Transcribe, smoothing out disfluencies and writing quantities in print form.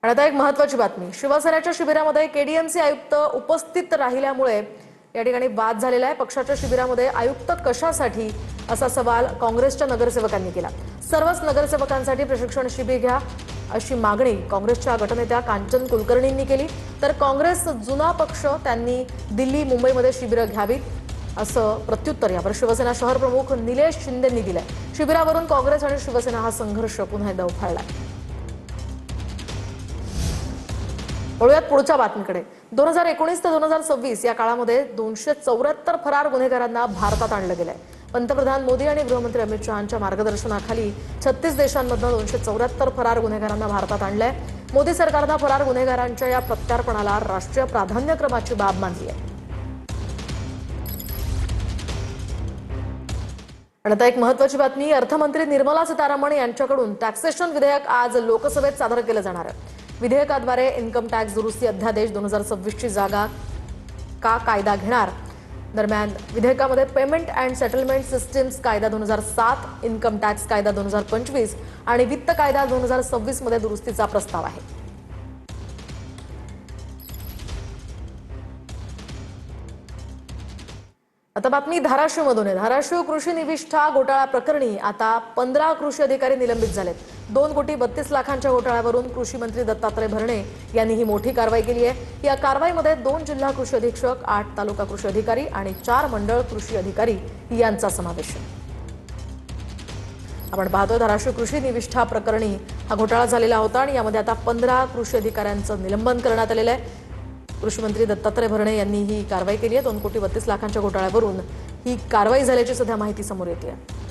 आणि आता एक महत्त्वाची बातमी, शिवसेनेच्या शिबिरामध्ये केडीएमसी आयुक्त उपस्थित राहिल्यामुळे या ठिकाणी वाद झालेला आहे। पक्षाच्या शिबिरामध्ये आयुक्त कशासाठी असा सवाल काँग्रेसच्या नगरसेवकांनी केला। सर्वच नगरसेवकांसाठी प्रशिक्षण शिबिर घ्या अशी मागणी काँग्रेसच्या गटनेत्या कांचन कुलकर्णींनी केली, तर काँग्रेस जुना पक्ष त्यांनी दिल्ली मुंबईमध्ये शिबिरं घ्यावीत असं प्रत्युत्तर यावर शिवसेना शहर प्रमुख निलेश शिंदेंनी दिलंय। शिबिरावरून काँग्रेस आणि शिवसेना हा संघर्ष पुन्हा एकदा उफाळलाय। वळूयात पुढच्या बातमीकडे। 2019 ते 2026 या काळामध्ये 274 फरार गुन्हेगारांना भारतात आणलं गेलंय। पंतप्रधान मोदी आणि गृहमंत्री अमित शहांच्या मार्गदर्शनाखाली 36 देशांमधून 274 फरार गुन्हेगारांना भारतात आणलंय। मोदी सरकारनं फरार गुन्हेगारांच्या या प्रत्यार्पणाला राष्ट्रीय प्राधान्यक्रमाची बाब मानली आहे। आणि आता एक महत्त्वाची बातमी, अर्थमंत्री निर्मला सीतारामन यांच्याकडून टॅक्सेशन विधेयक आज लोकसभेत सादर केलं जाणार आहे। विधेयकाद्वारे इन्कम टॅक्स दुरुस्ती अध्यादेश 2026 ची जागा कायदा घेणार। दरम्यान विधेयकामध्ये पेमेंट अँड सेटलमेंट सिस्टीम्स कायदा 2007, इन्कम टॅक्स कायदा 2025 आणि वित्त कायदा 2026 मध्ये दुरुस्तीचा प्रस्ताव आहे। आता बातमी धाराशिवमधून आहे। धाराशिव कृषी निविष्ठा घोटाळा प्रकरणी आता 15 कृषी अधिकारी निलंबित झालेत। 2,30,00,000 घोटाळ्यावरून कृषी मंत्री दत्तात्रय भरणे यांनी ही मोठी कारवाई केली आहे। या कारवाईमध्ये 2 जिल्हा कृषी अधीक्षक, 8 तालुका कृषी अधिकारी आणि 4 मंडळ कृषी अधिकारी यांचा समावेश आहे। आपण पाहतो धाराशिव कृषी निविष्ठा प्रकरणी हा घोटाळा झालेला होता आणि यामध्ये आता 15 कृषी अधिकाऱ्यांचं निलंबन करण्यात आलेलं आहे। कृषी मंत्री दत्तात्रय भरणे यांनी ही कारवाई केली आहे। 2,32,00,000 घोटाळ्यावरून ही कारवाई झाल्याची सध्या माहिती समोर येते आहे।